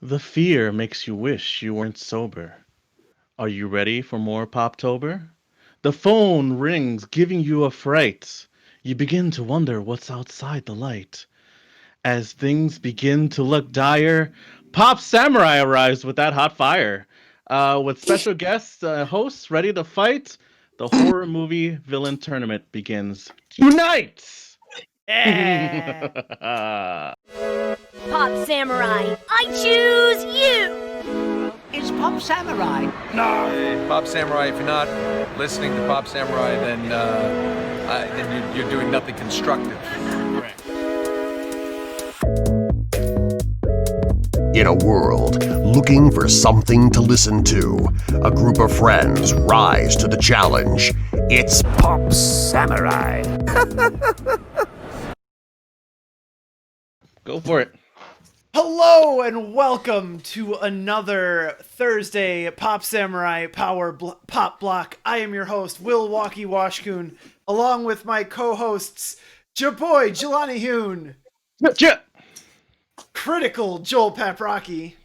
The fear makes you wish you weren't sober. Are you ready for more Poptober? The phone rings, giving you a fright. You begin to wonder what's outside the light. As things begin to look dire, Pop Samurai arrives with that hot fire. With special guests, hosts ready to fight, the horror movie villain tournament begins tonight. Yeah. Pop Samurai, I choose you! Is Pop Samurai? Hey, Pop Samurai, if you're not listening to Pop Samurai, then you're doing nothing constructive. Correct. In a world looking for something to listen to, a group of friends rise to the challenge. It's Pop Samurai. Go for it. Hello and welcome to another Thursday Pop Samurai Pop Block. I am your host, Will Walkie Washkoon, along with my co-hosts, Jaboy Jelani Hoon, Critical Joel Paprocki,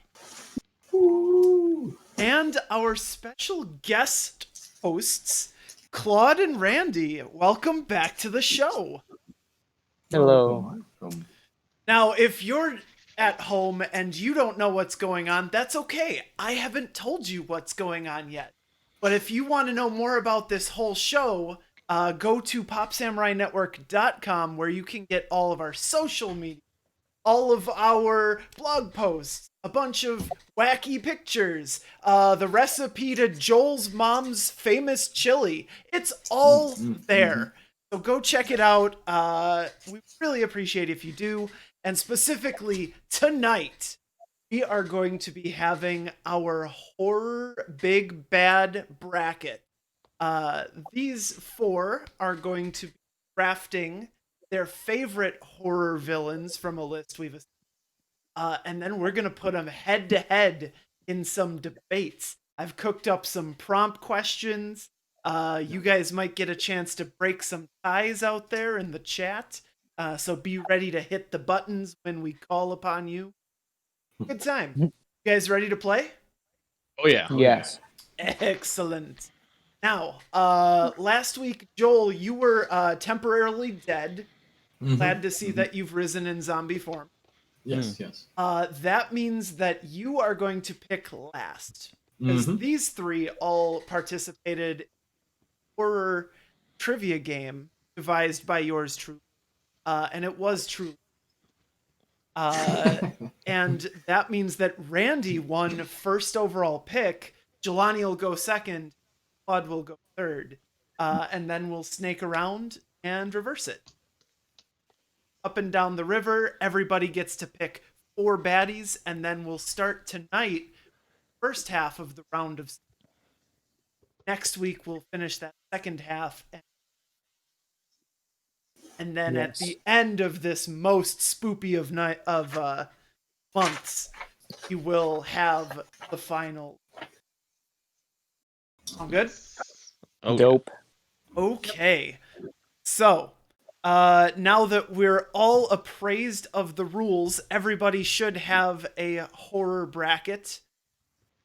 and our special guest hosts, Claude and Randy. Welcome back to the show. Hello. Now, if you're at home and you don't know what's going on, that's okay. I haven't told you what's going on yet. But if you want to know more about this whole show, go to popsamurainetwork.com where you can get all of our social media, all of our blog posts, a bunch of wacky pictures, the recipe to Joel's mom's famous chili. It's all there. So go check it out. We really appreciate it if you do. And specifically tonight, we are going to be having our horror big bad bracket. These four are going to be drafting their favorite horror villains from a list we've and then we're going to put them head to head in some debates. I've cooked up some prompt questions. You guys might get a chance to break some ties out there in the chat. So be ready to hit the buttons when we call upon you. Good time. You guys ready to play? Oh yeah. Yes. Excellent. Now, last week, Joel, you were temporarily dead. Glad to see that you've risen in zombie form. Yes, yes. That means that you are going to pick last. Because these three all participated in a horror trivia game devised by yours truly. And it was true. And that means that Randy won first overall pick. Jelani will go second. Claude will go third. And then we'll snake around and reverse it. Up and down the river, everybody gets to pick 4 baddies. And then we'll start tonight, first half of the round of... Next week, we'll finish that second half. And then at the end of this most spoopy of months, you will have the final. All good? Oh, Dope. Okay. So, now that we're all appraised of the rules, everybody should have a horror bracket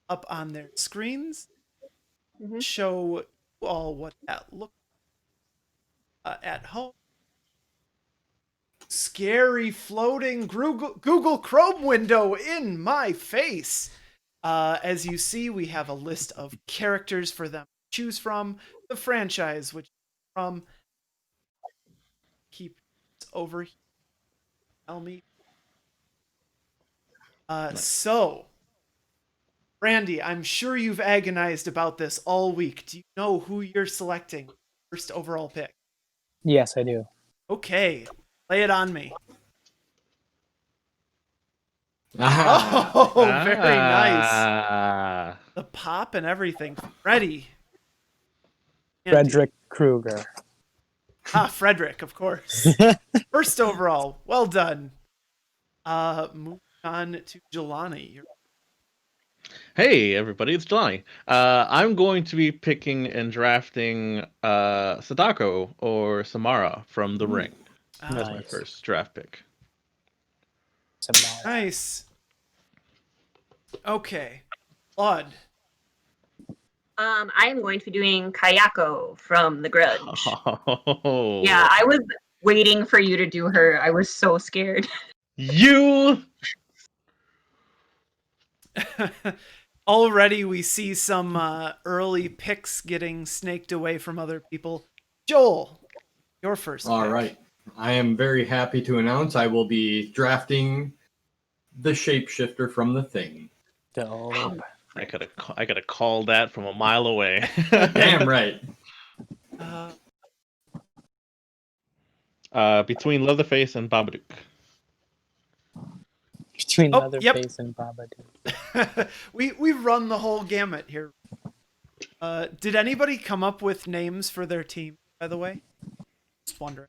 up on their screens. Show you all what that looks like at home. Scary floating Google Chrome window in my face. As you see, we have a list of characters for them to choose from. The franchise, which is from... Keep it over here. Tell me. So, Randy, I'm sure you've agonized about this all week. Do you know who you're selecting? First overall pick. Yes, I do. Okay. Lay it on me. Ah, Oh, very nice. The pop and everything. Ready. Frederick Krueger. Frederick, of course. First overall. Well done. Moving on to Jelani. Hey everybody, it's Johnny. I'm going to be picking and drafting Sadako or Samara from The Ring. That's my Nice. first draft pick. Samara. Nice. Okay. Claude. I am going to be doing Kayako from The Grudge. Oh. Yeah, I was waiting for you to do her. I was so scared. You. Already we see some early picks getting snaked away from other people. Joel, your first All pick. right. I am very happy to announce I will be drafting the shapeshifter from The Thing. Dope. I could have called that from a mile away. Damn right. Between Leatherface and Babadook. Between Oh, Leatherface and Babadook. we run the whole gamut here. Did anybody come up with names for their team, by the way? Just wondering.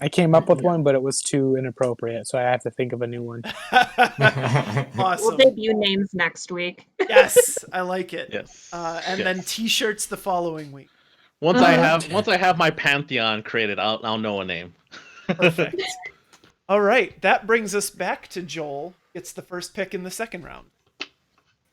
I came up with one, but it was too inappropriate, so I have to think of a new one. We'll Awesome. debut names next week. Yes, I like it. Yes. And then T-shirts the following week. Once I have my pantheon created, I'll know a name. Perfect. All right, that brings us back to Joel. Gets the first pick in the second round.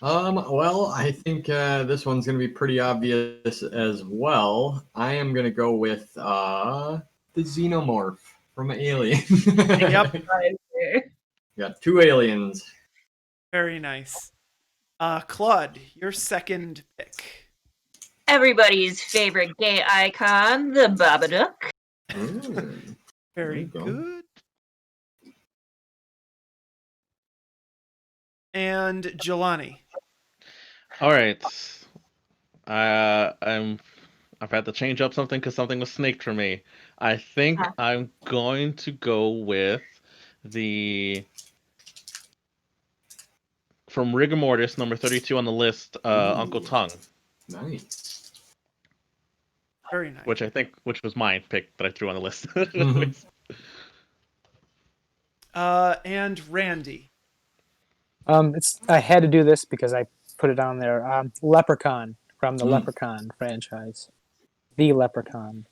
Well, I think this one's going to be pretty obvious as well. I am going to go with the Xenomorph from Alien. Yep, Got 2 aliens. very nice. Claude, your second pick. Everybody's favorite gay icon, the Babadook. Mm. Very There you go. good. And Jelani. All right. I've had to change up something because something was snaked for me. I think I'm going to go with the from Rigor Mortis, number 32 on the list, Uncle Tongue, Nice. Very nice. which was my pick that I threw on the list. Mhm. And Randy. I had to do this because I put it on there. Leprechaun from the Leprechaun franchise. The Leprechaun.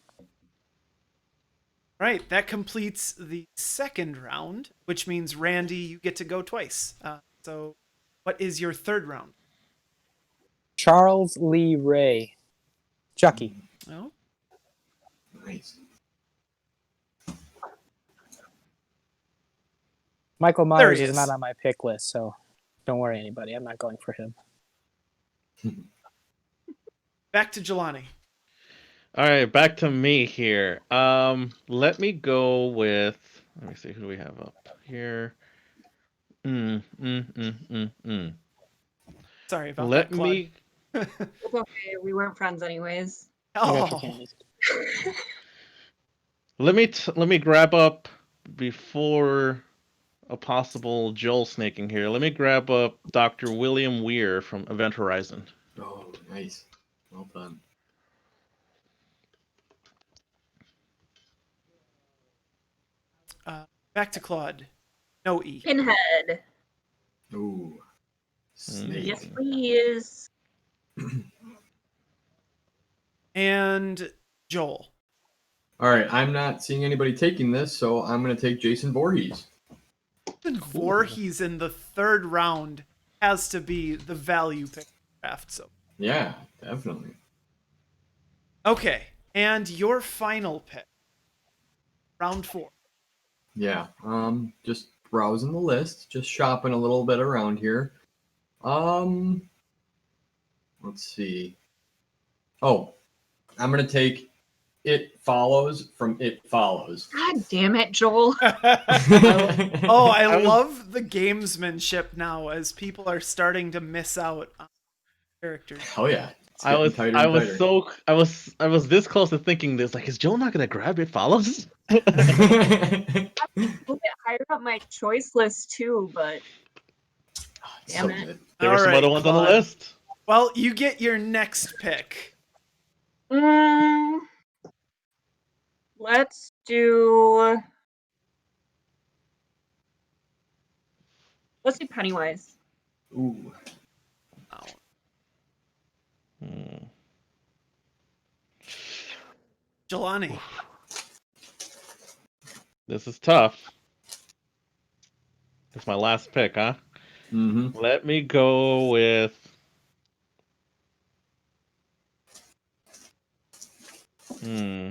Right, that completes the second round, which means Randy, you get to go twice. So, what is your third round? Charles Lee Ray. Chucky. Oh, Nice. Michael There Myers he is is. not on my pick list, so don't worry, anybody. I'm not going for him. back to Jelani. All right, back to me here. Let me go with. Let me see who do we have up here. Sorry about Let that, Claude. me. It's okay. We weren't friends anyways. I got your Oh, candies. Let me grab up before a possible Joel snaking here. Let me grab up Dr. William Weir from Event Horizon. Oh, nice. Well done. back to Claude. No E. Pinhead. Ooh. Snake. Yes, please. And Joel. All right, I'm not seeing anybody taking this, so I'm going to take Jason Voorhees. Voorhees in the third round has to be the value pick draft. So, Yeah, definitely. okay, and your final pick, round 4. Yeah, just browsing the list, just shopping a little bit around here. Let's see. Oh, I'm going to take It Follows from It Follows. God damn it, Joel. Oh, I love the gamesmanship now as people are starting to miss out on characters. Oh yeah. It's I getting was tighter I and was tighter. so I was this close to thinking this. Like, is Joel not gonna grab It Follows? A little bit higher up my choice list too, but So damn it. good. There were some Alright, other ones on the Claude. list. Well, you get your next pick. Let's do Pennywise. Ooh. Hmm. Jelani. This is tough. It's my last pick, huh? Mm-hmm. Let me go with. Hmm.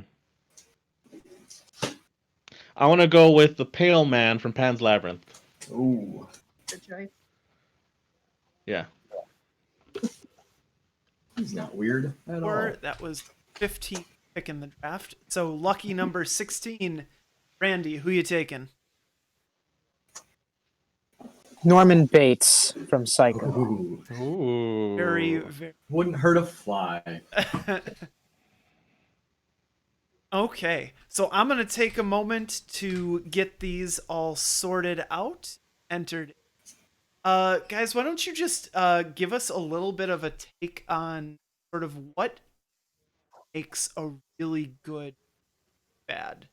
I want to go with the Pale Man from Pan's Labyrinth. Ooh, Good choice. Yeah. he's not weird at all. Or that was 15th pick in the draft. So lucky number 16, Randy. Who you taking? Norman Bates from Psycho. Ooh, Ooh. Very. wouldn't hurt a fly. Okay, so I'm gonna take a moment to get these all sorted out, entered. Guys, why don't you just give us a little bit of a take on sort of what makes a really good bad?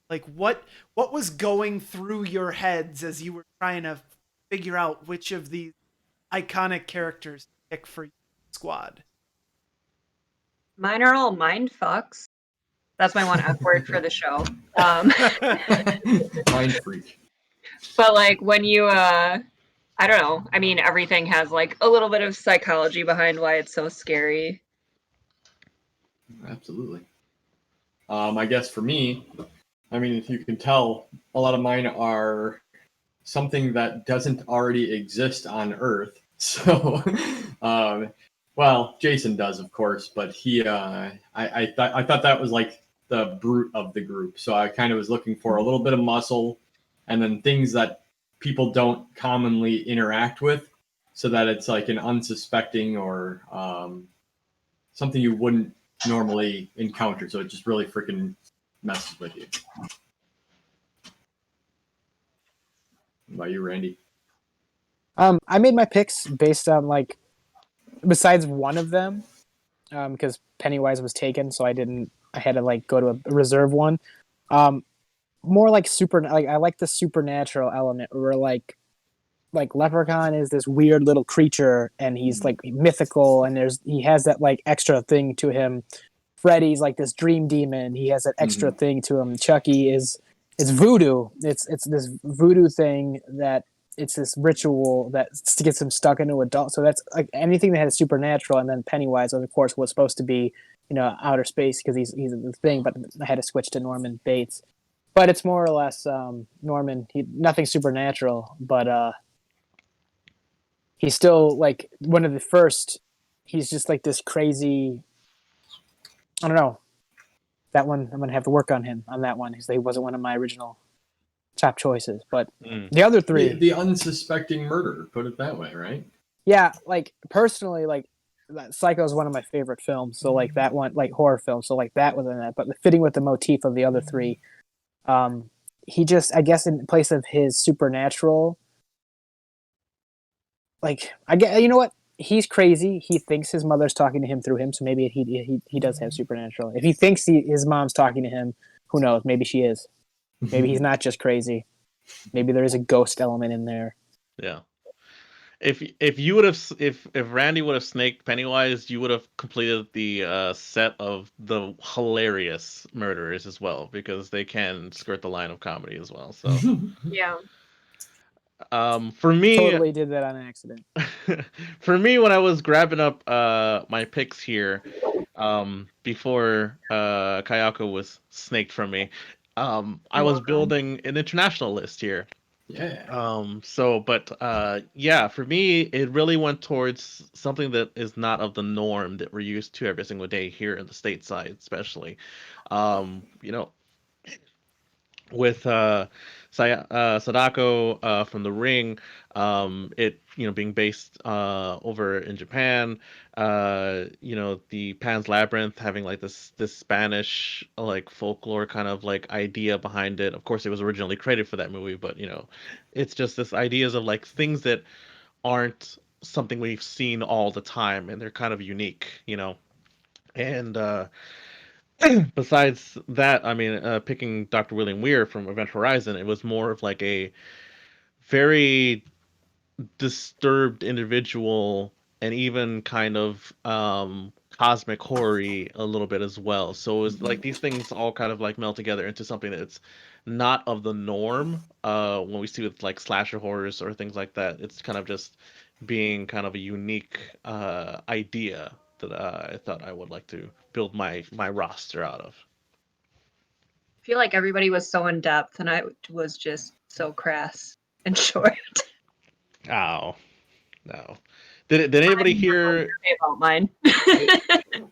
Like what was going through your heads as you were trying to figure out which of these iconic characters to pick for your squad? Mine are all mind fucks. That's my one F word for the show. Um, Mind freak. but like when you, I don't know. I mean, everything has like a little bit of psychology behind why it's so scary. Absolutely. I guess for me, I mean, if you can tell, a lot of mine are something that doesn't already exist on Earth. So, well, Jason does, of course, but I thought that was like the brute of the group. So I kind of was looking for a little bit of muscle, and then things that people don't commonly interact with, so that it's like an unsuspecting or something you wouldn't normally encounter. So it just really freaking messes with you. What about you, Randy? I made my picks based on like, besides one of them, because Pennywise was taken, so I had to like go to a reserve one. More like like I like the supernatural element where like Leprechaun is this weird little creature and he's like mythical and he has that like extra thing to him. Freddy's like this dream demon. He has that extra thing to him. Chucky is it's voodoo. It's this voodoo thing that it's this ritual that gets him stuck into adult. So that's like anything that has supernatural. And then Pennywise, of course, was supposed to be outer space because he's the thing. But I had to switch to Norman Bates. But it's more or less Norman. Nothing supernatural, but he's still like one of the first. He's just like this crazy. I don't know. That one, I'm gonna have to work on him on that one because he wasn't one of my original top choices. But the other three, The unsuspecting murderer, put it that way, right? yeah, like personally, like Psycho is one of my favorite films. So like that one, like horror film. So like that was in that. But fitting with the motif of the other three, he just, I guess, in place of his supernatural, like I get, you know what? He's crazy. He thinks his mother's talking to him through him, so maybe he does have supernatural. If he thinks his mom's talking to him, who knows? Maybe she is. Maybe he's not just crazy. Maybe there is a ghost element in there. Yeah. If you would have if Randy would have snaked Pennywise, you would have completed the set of the hilarious murderers as well because they can skirt the line of comedy as well. So Yeah. for me, Totally did that on accident. for me, when I was grabbing up my picks here, before Kayako was snaked from me, I was building an international list here. Yeah. Yeah, for me, it really went towards something that is not of the norm that we're used to every single day here in the stateside, especially. You know, with Sadako from The Ring, it being based over in Japan, the Pan's Labyrinth having like this Spanish like folklore kind of like idea behind it. Of course, it was originally created for that movie, but it's just this ideas of like things that aren't something we've seen all the time, and they're kind of unique. And besides that, I mean, picking Dr. William Weir from Event Horizon, it was more of like a very disturbed individual and even kind of cosmic horror a little bit as well. So it's like these things all kind of like meld together into something that's not of the norm. When we see with like slasher horrors or things like that, it's kind of just being kind of a unique idea that I thought I would like to build my roster out of. I feel like everybody was so in depth, and I was just so crass and short. Oh no! Did anybody hear? About mine.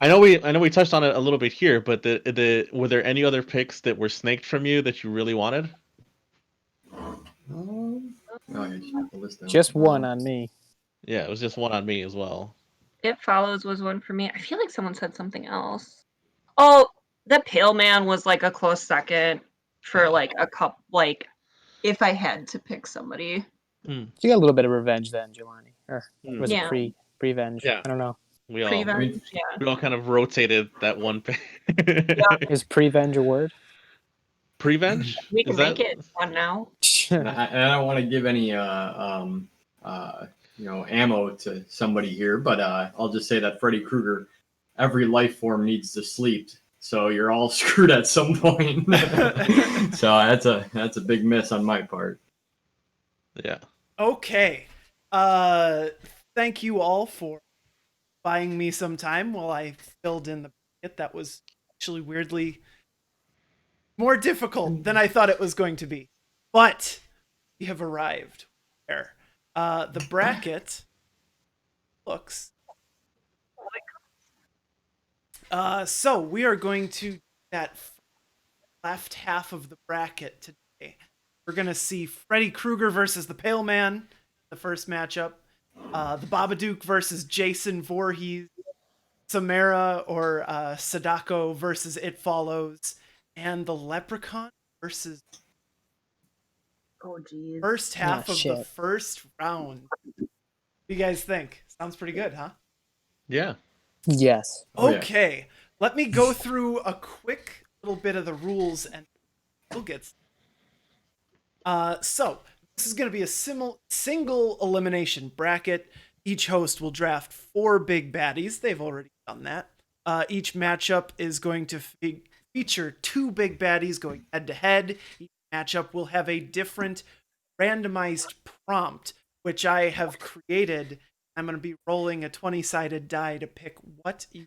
I know we touched on it a little bit here, but were there any other picks that were snaked from you that you really wanted? Oh, I just have to list them. Just one on me. Yeah, it was just one on me as well. It Follows was one for me. I feel like someone said something else. Oh, the Pale Man was like a close second for like a couple. Like, if I had to pick somebody. You got a little bit of revenge then, Jelani. Or was Yeah. it pre-venge? Yeah. I don't know. We all Prevenge, yeah. we all kind of rotated that one pick. Is pre-venge a word? Prevenge? We can Is make that- it one now. And I don't want to give any ammo to somebody here, but I'll just say that Freddy Krueger, every life form needs to sleep, so you're all screwed at some point. So that's a big miss on my part. Yeah. Okay. Thank you all for buying me some time while I filled in the bracket. That was actually weirdly more difficult than I thought it was going to be. But we have arrived there. The bracket looks. So we are going to that left half of the bracket today. We're going to see Freddy Krueger versus the Pale Man, the first matchup. The Babadook versus Jason Voorhees. Samara or Sadako versus It Follows. And the Leprechaun versus Oh, geez. first half Oh, of the shit. first round. What do you guys think? Sounds pretty good, huh? Yeah. Yes. Oh, yeah. Okay, let me go through a quick little bit of the rules and we'll get. So this is going to be a single elimination bracket. Each host will draft 4 big baddies. They've already done that. Each matchup is going to feature 2 big baddies going head to head. Each matchup will have a different randomized prompt, which I have created. I'm going to be rolling a 20-sided die to pick what you're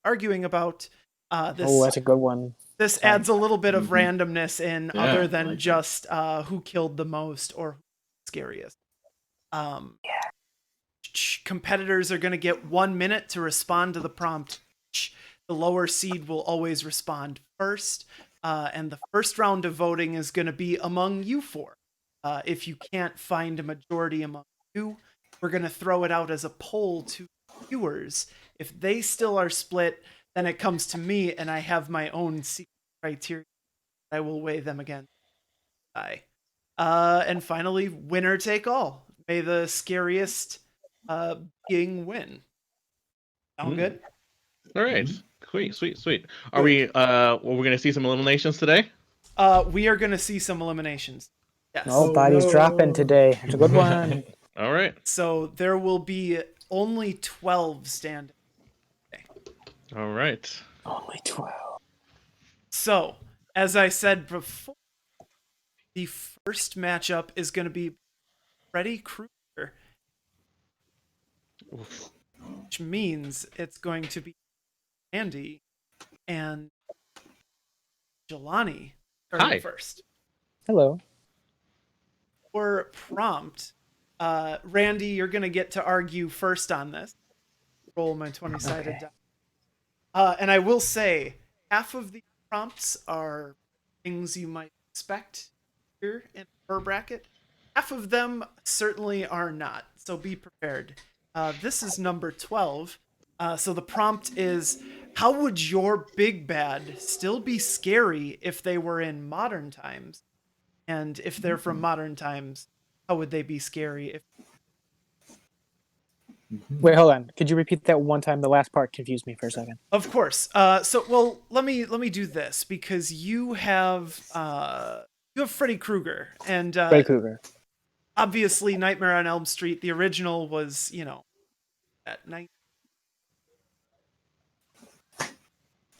arguing about. That's a good one. This adds a little bit of randomness in, Yeah, other I than like just who killed the most or who's scariest. Competitors are going to get 1 minute to respond to the prompt. The lower seed will always respond first, and the first round of voting is going to be among you 4. If you can't find a majority among you, we're going to throw it out as a poll to viewers. If they still are split, then it comes to me, and I have my own secret criteria. I will weigh them against die. And finally, winner take all. May the scariest being win. Sound good? All right. Sweet. Are we we're gonna see some eliminations today? We are going to see some eliminations. Yes. Oh, body's dropping today. It's a good one. All right. So there will be only 12 standing. All right. Only 12. So, as I said before, the first matchup is going to be Freddy Krueger, which means it's going to be Andy and Jelani starting Hi. first. Hello. For prompt, Randy, you're going to get to argue first on this. Roll my 20-sided die. And I will say, half of the prompts are things you might expect here in her bracket. Half of them certainly are not, so be prepared. This is number 12. So the prompt is, how would your big bad still be scary if they were in modern times? And if they're from modern times, how would they be scary if... Wait, hold on. Could you repeat that one time? The last part confused me for a second. Of course. Well, let me do this, because you have Freddy Krueger, and Freddy Krueger. obviously Nightmare on Elm Street, the original was, at night.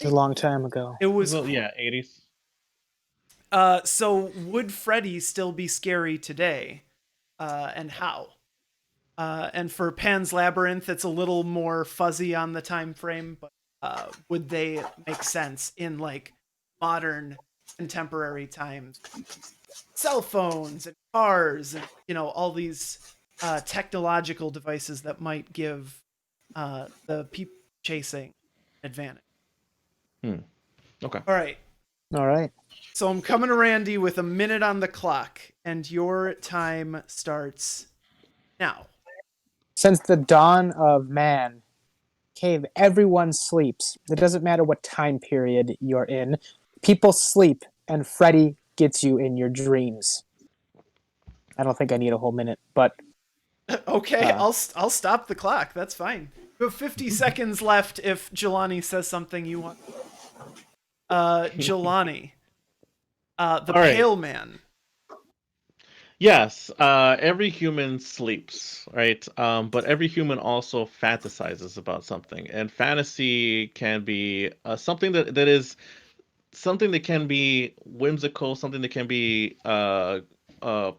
A long time ago. It was Well, yeah, 80s. So would Freddy still be scary today? And how? And for Pan's Labyrinth, it's a little more fuzzy on the time frame, but would they make sense in like modern contemporary times? Cell phones and cars and all these technological devices that might give the people chasing advantage. Okay. All right. All right. So I'm coming to Randy with a minute on the clock, and your time starts now. Since the dawn of man, cave, everyone sleeps. It doesn't matter what time period you're in. People sleep, and Freddy gets you in your dreams. I don't think I need a whole minute, but Okay, I'll stop the clock. That's fine. You have 50 seconds left if Jelani says something you want. Jelani, the All right. Pale Man. Yes, every human sleeps, right? But every human also fantasizes about something, and fantasy can be something that is something that can be whimsical, something that can be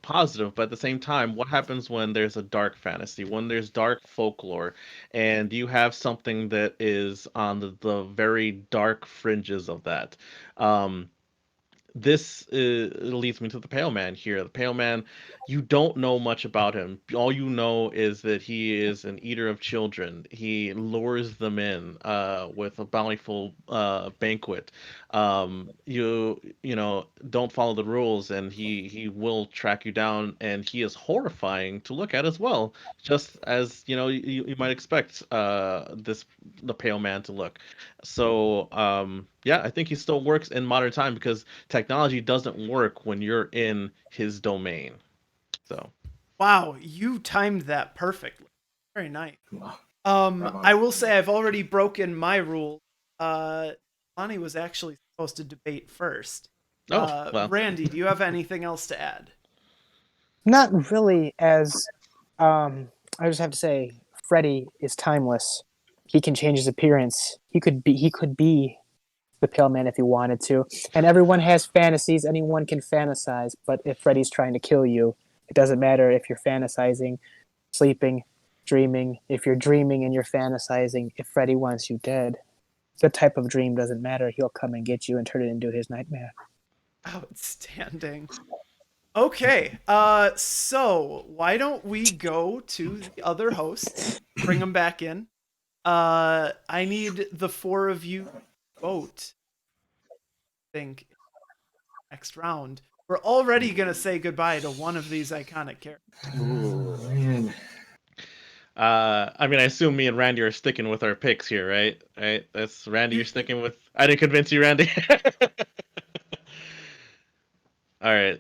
positive, but at the same time, what happens when there's a dark fantasy, when there's dark folklore, and you have something that is on the very dark fringes of that? Um, this leads me to the Pale Man here. The Pale Man, you don't know much about him. All you know is that he is an eater of children. He lures them in with a bountiful banquet. You don't follow the rules, and he will track you down, and he is horrifying to look at as well. Just as you might expect the Pale Man to look. So yeah, I think he still works in modern time because technology doesn't work when you're in his domain. So Wow, you timed that perfectly. Very nice. Wow. I will say I've already broken my rule. Jelani was actually supposed to debate first. oh well. Randy, do you have anything else to add? not really as I just have to say Freddy is timeless. He can change his appearance. He could be the Pale Man if he wanted to. And everyone has fantasies, anyone can fantasize, but if Freddy's trying to kill you, it doesn't matter if you're fantasizing, sleeping, dreaming, if you're dreaming and you're fantasizing, if Freddy wants you dead. The type of dream doesn't matter. He'll come and get you and turn it into his nightmare. Outstanding. Okay, so why don't we go to the other hosts, bring them back in. I need the four of you to vote. I think next round. We're already gonna say goodbye to one of these iconic characters. Ooh, man. I mean, I assume me and Randy are sticking with our picks here, right? Right? That's Randy. You're sticking with. I didn't convince you, Randy. All right.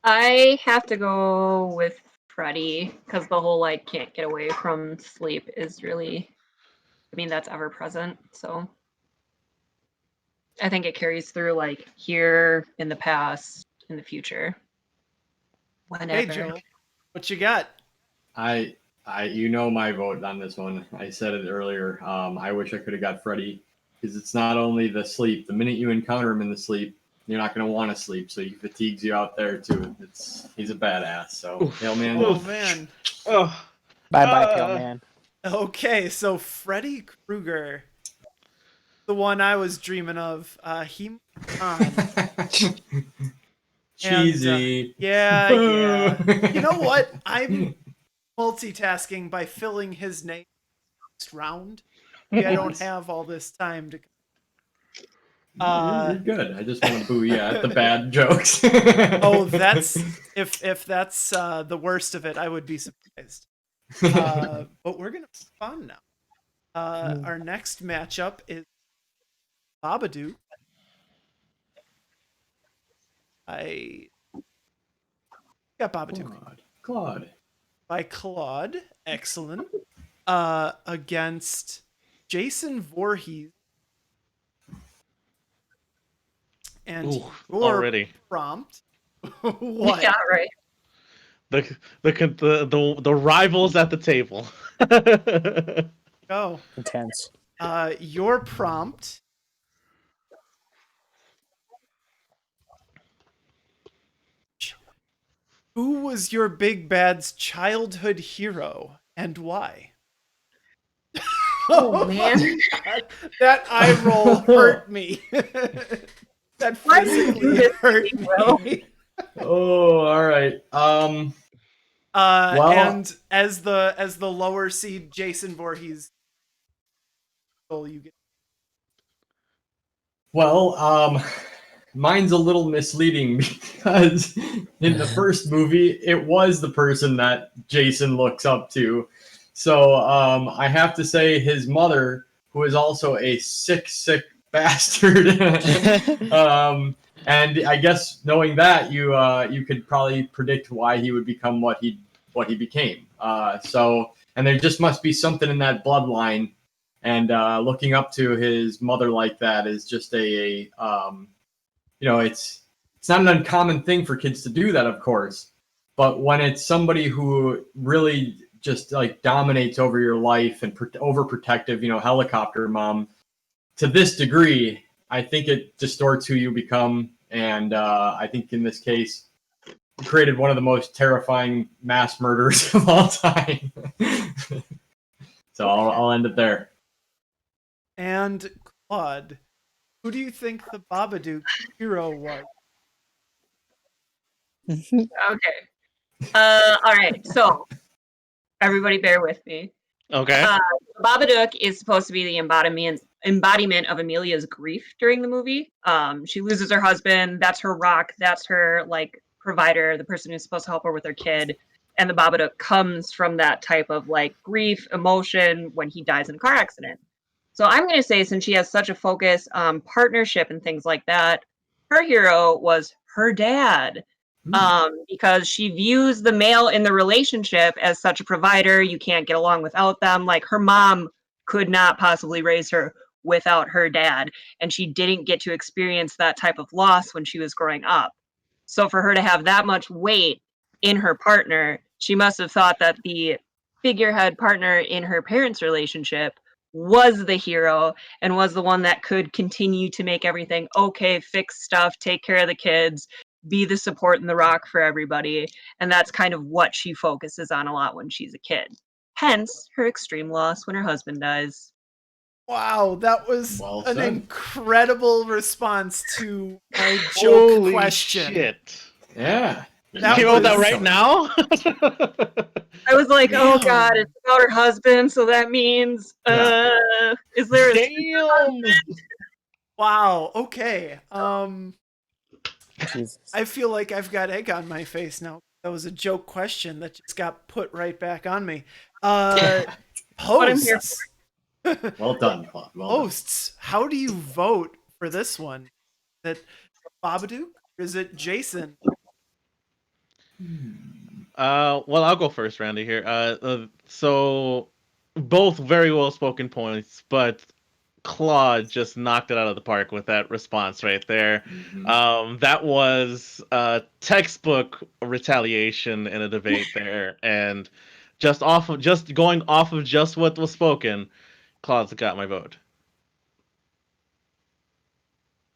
I have to go with Freddy because the whole like can't get away from sleep is really, I mean, that's ever present. So I think it carries through like here, in the past, in the future. Hey Whenever. Joe, what you got? You know my vote on this one. I said it earlier. I wish I could have got Freddy because it's not only the sleep. The minute you encounter him in the sleep, you're not going to want to sleep, so he fatigues you out there too. He's a badass. So, Pale Man. Oh man. Oh. Bye bye, Pale Man. Okay, so Freddy Krueger, the one I was dreaming of. He Cheesy. yeah. You know what? I'm multitasking by filling his name next round. Maybe I don't have all this time to. You're good. I just want to boo you at the bad jokes. Oh, that's if that's the worst of it, I would be surprised. But we're gonna move on now. Our next matchup is Babadook. I got Babadook Claude. by Claude. Excellent. Against Jason Voorhees. And Ooh, your already. prompt. What? Yeah, right. The rivals at the table. Go. Intense. Your prompt Who was your Big Bad's childhood hero and why? Oh, man. God, that eye roll hurt me. That Why did you do physically this to hurt me, Will? me. Oh, all right. Well, And as the lower seed, Jason Voorhees. You get. well, mine's a little misleading because in the first movie, it was the person that Jason looks up to. So I have to say his mother, who is also a sick bastard. And I guess knowing that, you could probably predict why he would become what he became. And there just must be something in that bloodline. And looking up to his mother like that is just it's not an uncommon thing for kids to do that, of course. But when it's somebody who really just like dominates over your life and overprotective, helicopter mom, to this degree, I think it distorts who you become. And I think in this case, he created one of the most terrifying mass murders of all time. So I'll end it there. And Claude, who do you think the Babadook hero was? Okay. All right. So, everybody, bear with me. Okay. Babadook is supposed to be the embodiment of Amelia's grief during the movie. She loses her husband. That's her rock. That's her like provider, the person who's supposed to help her with her kid. And the Babadook comes from that type of like grief, emotion when he dies in a car accident. So I'm going to say, since she has such a focus on partnership and things like that, her hero was her dad. Because she views the male in the relationship as such a provider. You can't get along without them. Like her mom could not possibly raise her without her dad. And she didn't get to experience that type of loss when she was growing up. So for her to have that much weight in her partner, she must have thought that the figurehead partner in her parents' relationship was the hero and was the one that could continue to make everything okay, fix stuff, take care of the kids, be the support and the rock for everybody. And that's kind of what she focuses on a lot when she's a kid. Hence her extreme loss when her husband dies. Wow, that was Well an said. incredible response to my joke Holy question. shit. Yeah. That You know that was- right now? I was like, oh Damn. god, it's about her husband, so that means is there a Damn. Wow, okay. Jesus. I feel like I've got egg on my face now. That was a joke question that just got put right back on me. What I'm here Hosts. Well done, Claude. Well done. Hosts, how do you vote for this one? Is it Babadook or is it Jason? Well, I'll go first, Randy. Here. So both very well spoken points, but Claude just knocked it out of the park with that response right there. That was textbook retaliation in a debate there, and just going off of just what was spoken, Claude's got my vote.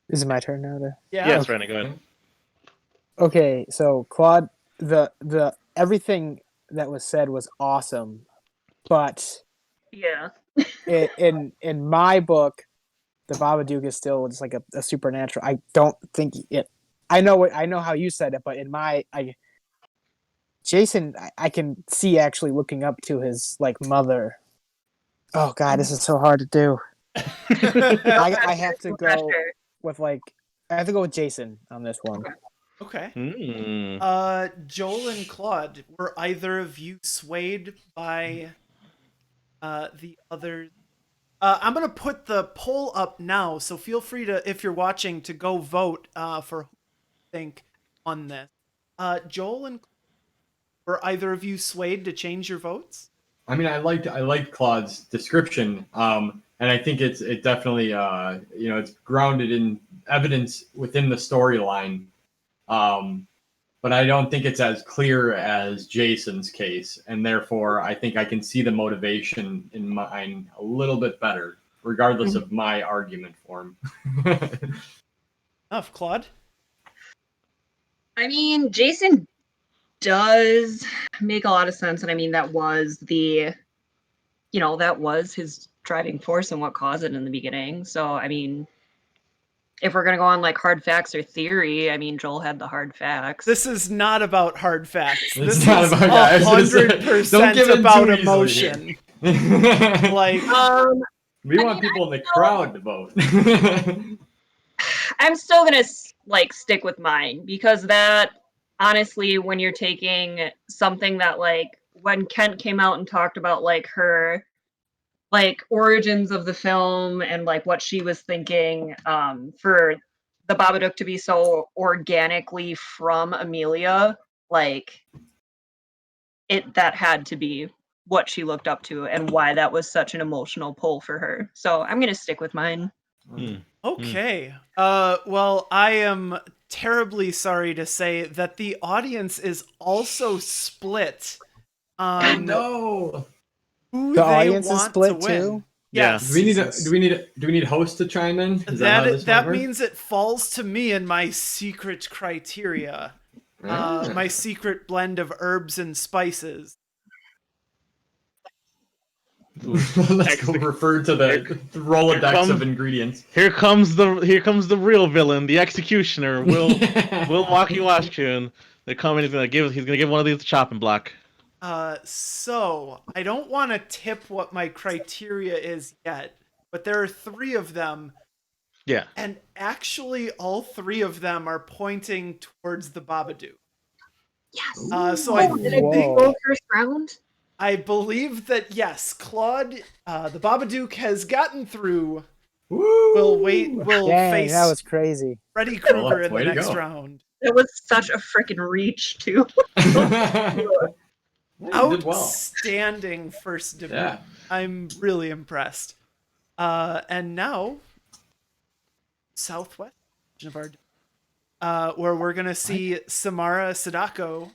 Is it my turn now to? Yeah. Yes, Randy, go ahead. Okay, so Claude, the everything that was said was awesome, but Yeah. in my book, the Babadook is still just like a supernatural. I don't think it. I know how you said it, but in my Jason, I can see actually looking up to his like mother. Oh God, this is so hard to do. I have to go with I have to go with Jason on this one. Okay. Joel and Claude, were either of you swayed by the others? I'm gonna put the poll up now, so feel free to, if you're watching, to go vote for who you think on this. Joel and Claude, were either of you swayed to change your votes? I mean, I liked Claude's description, and I think it definitely it's grounded in evidence within the storyline, but I don't think it's as clear as Jason's case, and therefore I think I can see the motivation in mine a little bit better, regardless of my argument form. Claude? I mean, Jason does make a lot of sense. And I mean, that was that was his driving force and what caused it in the beginning. So, I mean, if we're going to go on like hard facts or theory, I mean, Joel had the hard facts. This is not about hard facts. It's This not is about- yeah, I was gonna say, don't 100% give in about too easily emotion. Like, we I want mean, people in the crowd to vote. I'm still going to like stick with mine because that honestly, when you're taking something that like when Kent came out and talked about like her like origins of the film and like what she was thinking for the Babadook to be so organically from Amelia, like that had to be what she looked up to and why that was such an emotional pull for her. So I'm gonna stick with mine. okay. Well, I am terribly sorry to say that the audience is also split on No. who The they audience is want split to win. too? Yeah. Yes. Do we need hosts to chime in? Is that how this That might work? means it falls to me and my secret criteria. My secret blend of herbs and spices. Let's go refer to the Rolodex come- of ingredients. Here comes the real villain, the executioner. Will Walkie Washington. They're coming. He's gonna give one of these a chopping block. So I don't want to tip what my criteria is yet, but there are 3 of them, Yeah. and actually all 3 of them are pointing towards the Babadook. Yes. So I did I Whoa. go first round? I believe that yes, Claude, the Babadook has gotten through. Woo! Will Dang, face that was crazy. Freddy Krueger in way the to next go. round. It was such a freaking reach too. You did well. Outstanding first debut. Yeah. I'm really impressed. And now, Southwest of our, where we're gonna see Samara Sadako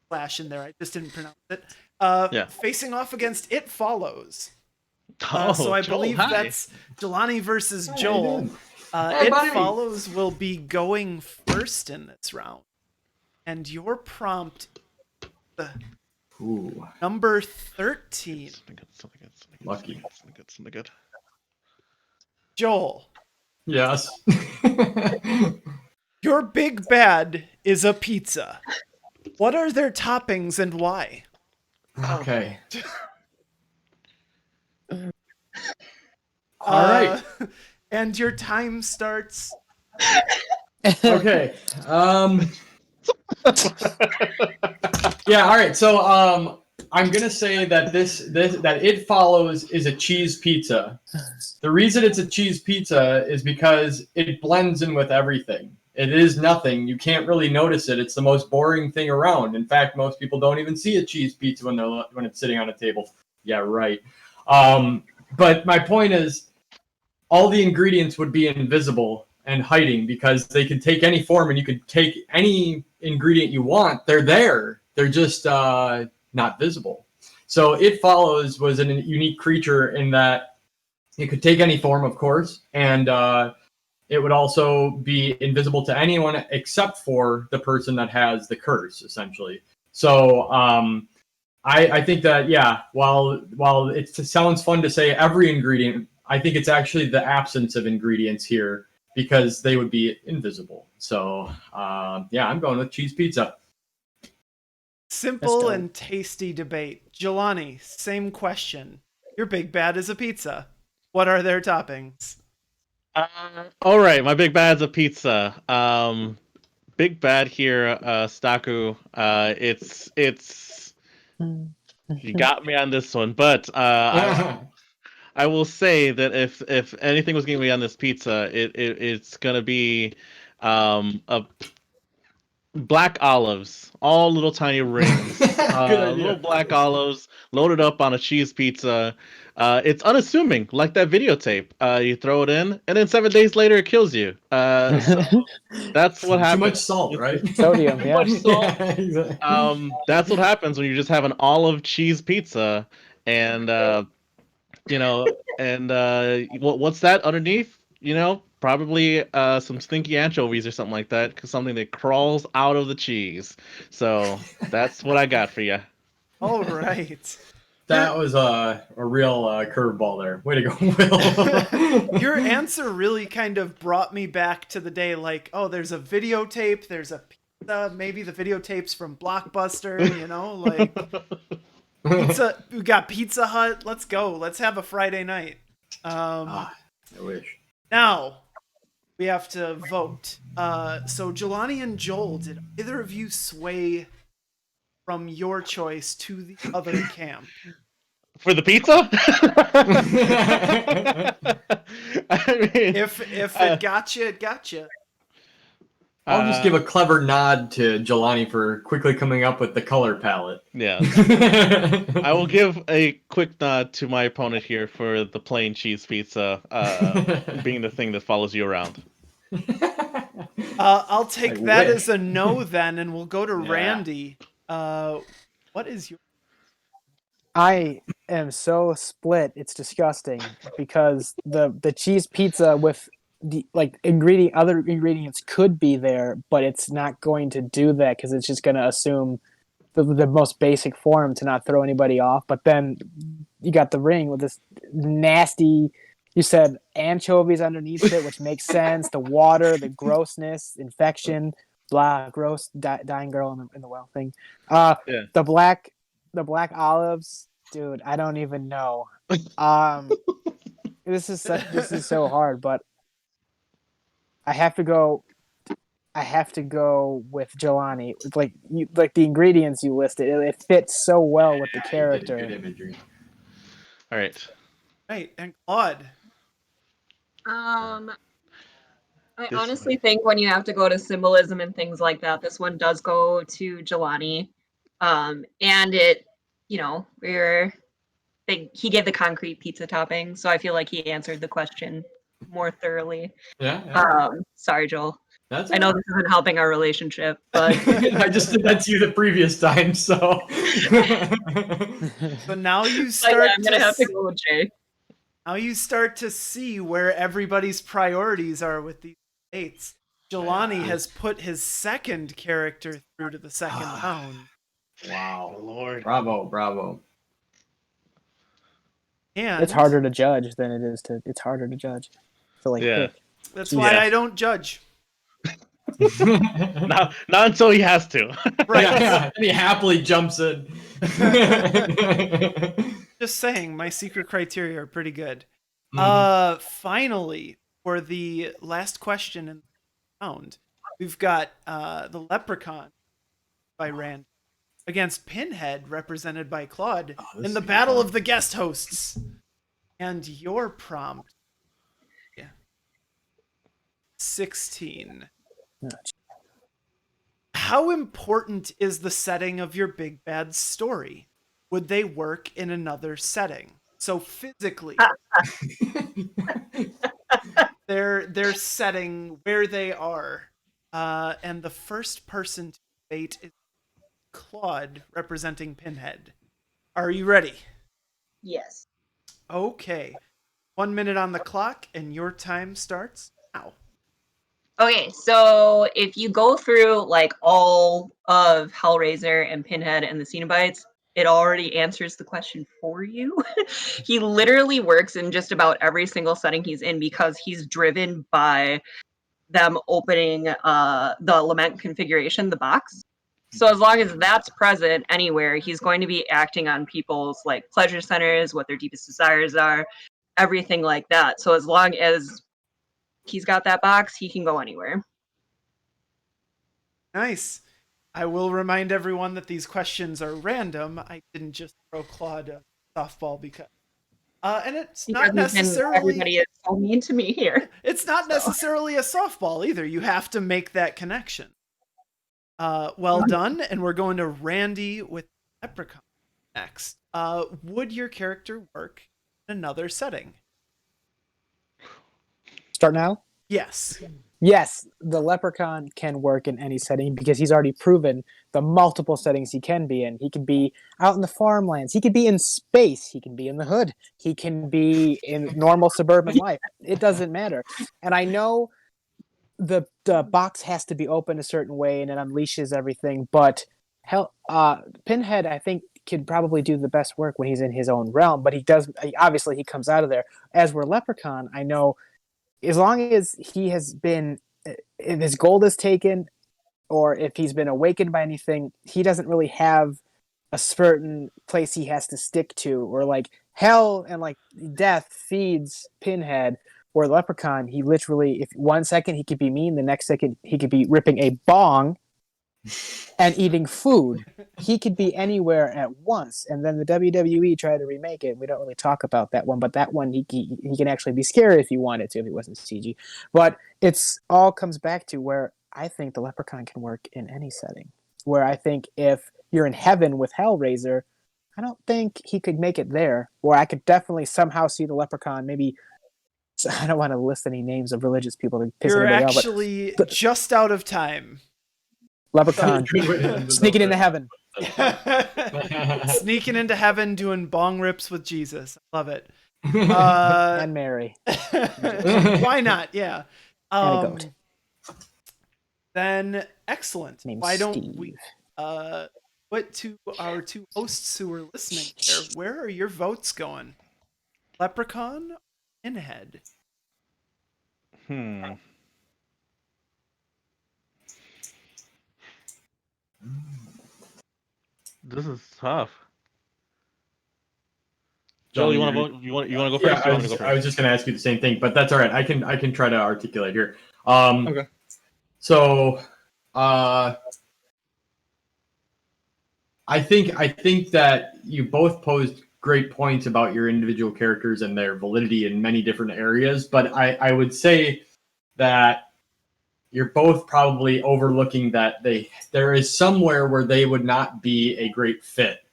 flash in there. I just didn't pronounce it. Facing off against It Follows. So I Joel, believe hi. that's Jelani versus How you Joel. doing? Hey, It buddy. Follows will be going first in this round. And your prompt, Ooh, number 13. Something good. Lucky. Something good. Joel, yes. your big bad is a pizza. What are their toppings and why? Okay. All right. And your time starts. Okay. Yeah. All right. So I'm gonna say that that It Follows is a cheese pizza. The reason it's a cheese pizza is because it blends in with everything. It is nothing. You can't really notice it. It's the most boring thing around. In fact, most people don't even see a cheese pizza when it's sitting on a table. Yeah, right. But my point is, all the ingredients would be invisible and hiding because they could take any form, and you could take any ingredient you want. They're there. They're just not visible. So It Follows was a unique creature in that it could take any form, of course, and it would also be invisible to anyone except for the person that has the curse, essentially. So I think that, yeah, while it sounds fun to say every ingredient, I think it's actually the absence of ingredients here because they would be invisible. So, yeah, I'm going with cheese pizza. Simple dope. and tasty debate. Jelani, same question. Your big bad is a pizza. What are their toppings? All right, my big bad's a pizza. Big bad here, Staku. It's you got me on this one, but I will say that if anything was going to be on this pizza, it's gonna be a black olives, all little tiny rings, Good idea. little black olives loaded up on a cheese pizza. It's unassuming, like that videotape. You throw it in, and then 7 days later, it kills you. So that's what happens. Too much salt, right? Sodium, Too yeah. much salt. Yeah, exactly. That's what happens when you just have an olive cheese pizza, and what's that underneath? Probably some stinky anchovies or something like that, 'cause something that crawls out of the cheese. So that's what I got for you. All right. That was a real curveball there. Way to go, Will. Your answer really kind of brought me back to the day like, oh, there's a videotape, there's a pizza, maybe the videotape's from Blockbuster, like pizza. We got Pizza Hut. Let's go. Let's have a Friday night. I wish. Now we have to vote. So Jelani and Joel, did either of you sway from your choice to the other camp? For the pizza? I mean, If it got you, it got you. I'll just give a clever nod to Jelani for quickly coming up with the color palette. Yeah. I will give a quick nod to my opponent here for the plain cheese pizza being the thing that follows you around. I'll take I that wish. as a no then, and we'll go to Yeah. Randy. What is your... I am so split. It's disgusting because the cheese pizza with the other ingredients could be there, but it's not going to do that because it's just going to assume the most basic form to not throw anybody off. But then you got the ring with this nasty. You said anchovies underneath it, which makes sense. The water, the grossness, infection, blah, gross, dying girl in the well thing. Yeah. The black olives, dude. I don't even know. This is so hard, but I have to go with Jelani. Like the ingredients you listed, it fits so well with the Good character. imagery. All right. Right, and Claude. I This honestly way. think when you have to go to symbolism and things like that, this one does go to Jelani. And it, he gave the concrete pizza topping, so I feel like he answered the question more thoroughly. Yeah. Sorry, Joel. That's I know this isn't helping our relationship, but I just did that to you the previous time, so. So now you yeah, start I'm gonna have to go with Jay. now you start to see where everybody's priorities are with these dates. Jelani has put his second character through to the second round. Wow. Lord. Bravo. And It's harder to judge than it is to. It's harder to judge. So Yeah. pick. that's why Yeah. I don't judge. Not until he has to. Right. Yeah, and he happily jumps in. Just saying, my secret criteria are pretty good. Mhm. Finally, for the last question in the round, we've got the Leprechaun by Rand against Pinhead, represented by Claude, this in the is battle fun. of the guest hosts. And your prompt, 16. How important is the setting of your big bad story? Would they work in another setting? So physically, their setting, where they are, and the first person to debate is Claude, representing Pinhead. Are you ready? Yes. Okay. 1 minute on the clock, and your time starts now. Okay, so if you go through like all of Hellraiser and Pinhead and the Cenobites, it already answers the question for you. He literally works in just about every single setting he's in because he's driven by them opening the lament configuration, the box. So as long as that's present anywhere, he's going to be acting on people's like pleasure centers, what their deepest desires are, everything like that. So as long as he's got that box, he can go anywhere. Nice. I will remind everyone that these questions are random. I didn't just throw Claude a softball because. And it's not necessarily. Everybody is so mean to me here. It's not necessarily a softball either. You have to make that connection. Well done, and we're going to Randy with Leprechaun next. Would your character work in another setting? Start now. Yes. yes, the leprechaun can work in any setting because he's already proven the multiple settings he can be in. He can be out in the farmlands. He can be in space. He can be in the hood. He can be in normal suburban life. It doesn't matter. And I know the box has to be open a certain way and it unleashes everything, but Pinhead, I think, could probably do the best work when he's in his own realm. But obviously he comes out of there. As we're Leprechaun, I know as long as he has been, if his gold is taken, or if he's been awakened by anything, he doesn't really have a certain place he has to stick to, or like hell and like death feeds Pinhead. Or Leprechaun, he literally, if 1 second he could be mean, the next second he could be ripping a bong and eating food. He could be anywhere at once. And then the WWE tried to remake it. We don't really talk about that one, but that one he can actually be scary if he wanted to, if it wasn't CG. But it's all comes back to where I think the Leprechaun can work in any setting. Where I think if you're in heaven with Hellraiser, I don't think he could make it there. Or I could definitely somehow see the Leprechaun maybe. I don't want to list any names of religious people to piss You're anybody off. actually But just out of time. Leprechaun sneaking into heaven. Sneaking into heaven, doing bong rips with Jesus. Love it. And Mary. Why not? Yeah. And a goat. Then excellent. Named Why don't Steve. we put to our two hosts who are listening here? Where are your votes going? Leprechaun, Pinhead. This is tough. Joel, you want to vote? You want to go first? Yeah, I was just going to ask you the same thing, but that's all right. I can try to articulate here. Okay. So, I think that you both posed great points about your individual characters and their validity in many different areas, but I would say that you're both probably overlooking that there is somewhere where they would not be a great fit.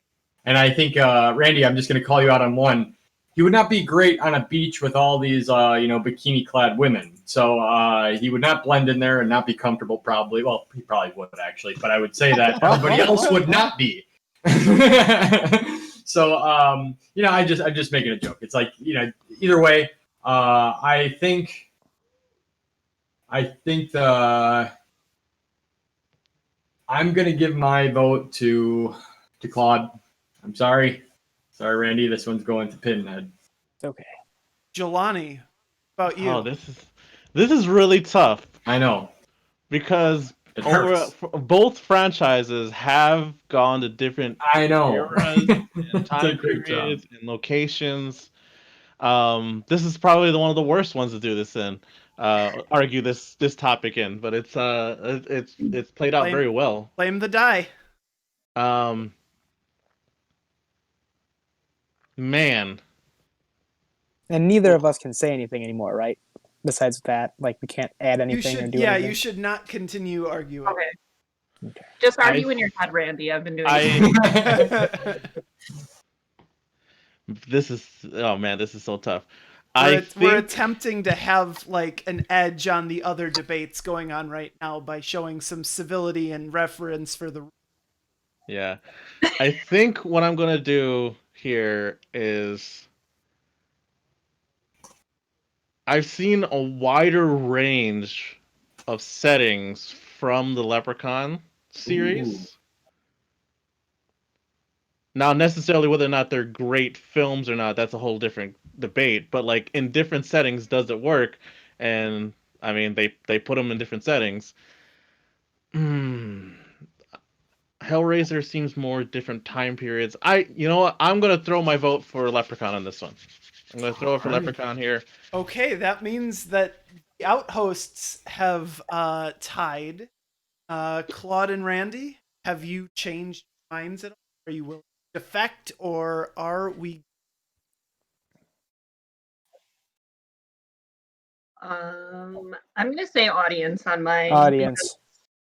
And I think, Randy, I'm just going to call you out on one. He would not be great on a beach with all these, bikini-clad women. So he would not blend in there and not be comfortable, probably. Well, he probably would, actually. But I would say that everybody else would not be. So, I'm just making a joke. It's like, either way, I think I'm going to give my vote to Claude. I'm sorry. Sorry, Randy. This one's going to Pinhead. It's okay. Jelani, about you? Oh, this is really tough I know. because It hurts. both franchises have gone to different I know. eras and time great job. periods and locations. This is probably one of the worst ones to do this in. Argue this topic in, but it's played out very well. Blame the die. Man, And neither of us can say anything anymore, right? Besides that, like we can't add anything or do anything. You should not continue arguing. Okay. Just argue in your head, Randy. I've been doing this is so tough. We're attempting to have like an edge on the other debates going on right now by showing some civility and reference for the. Yeah, I think what I'm gonna do here is I've seen a wider range of settings from the Leprechaun series. Ooh. Now, necessarily whether or not they're great films or not, that's a whole different debate. But like in different settings, does it work? And I mean, they put them in different settings. Hellraiser seems more different time periods. You know what? I'm gonna throw my vote for Leprechaun on this one. I'm gonna throw it for Leprechaun here. Okay, that means that the outhosts have tied. Claude and Randy, have you changed minds at all? Are you willing to defect, or are we? I'm gonna say audience on my audience.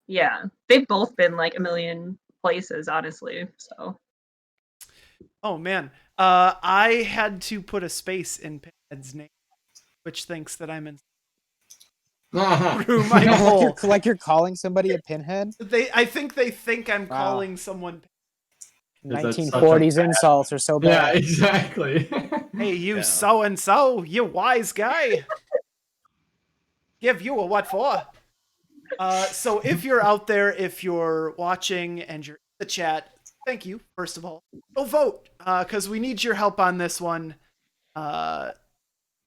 Yeah, they've both been like a million places, honestly. So. Oh man, I had to put a space in Pinhead's name, which thinks that I'm in. through my like, hole. like you're calling somebody a pinhead. I think I'm Wow. calling someone. That's such a 1940s insults are so Yeah, bad. exactly. Hey, you Yeah. so and so, you wise guy. Give you a what for? So if you're out there, if you're watching and you're in the chat, thank you, first of all. Go vote, because we need your help on this one.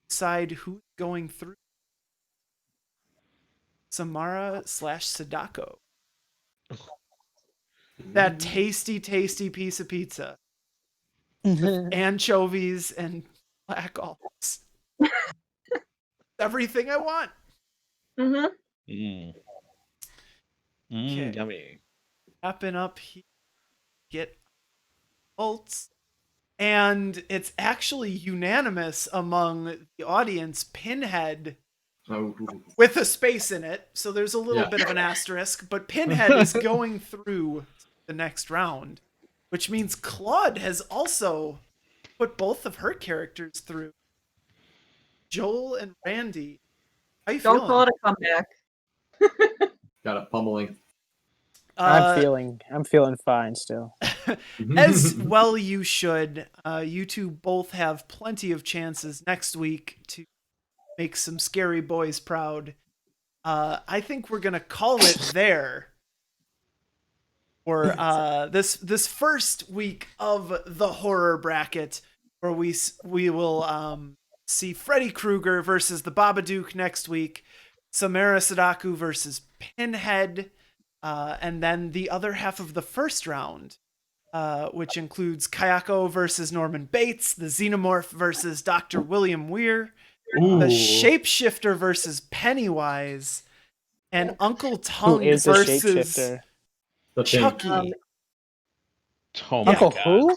Decide who's going through. Samara/Sadako. That tasty, tasty piece of pizza. Anchovies and black olives. Everything I want. Mm-hmm. Mm. Okay. Yummy. Wrapping up here. Get bolts. And it's actually unanimous among the audience. Pinhead Oh, with a space in it, so there's a little Yeah. bit of an asterisk, but Pinhead is going through the next round, which means Claude has also put both of her characters through. Joel and Randy, how you Don't feeling? call it a comeback. got a pummeling. I'm feeling fine still. As well you should. You two both have plenty of chances next week to make some scary boys proud. I think we're gonna call it there for this first week of the horror bracket, where we will see Freddy Krueger versus the Babadook next week, Samara Sadako versus Pinhead, and then the other half of the first round, which includes Kayako versus Norman Bates, the Xenomorph versus Dr. William Weir, the Shapeshifter versus Pennywise, and Uncle Who Tongue is a versus shapeshifter? The thing. Chucky. Oh my Uncle God. who?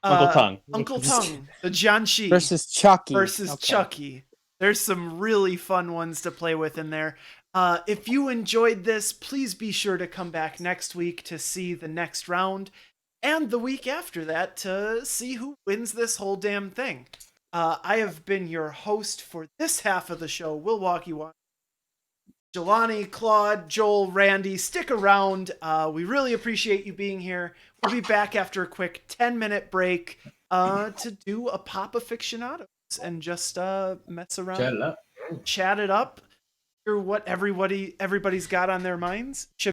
Uncle Tongue. Uncle Tongue, the Jianxi Versus Chucky. versus Okay. Chucky. There's some really fun ones to play with in there. If you enjoyed this, please be sure to come back next week to see the next round, and the week after that to see who wins this whole damn thing. I have been your host for this half of the show, Will Walkie Walk. Jelani, Claude, Joel, Randy, stick around. We really appreciate you being here. We'll be back after a quick 10-minute break to do a Pop Aficionados and just mess around, Chat it up. chat it up, hear what everybody's got on their minds.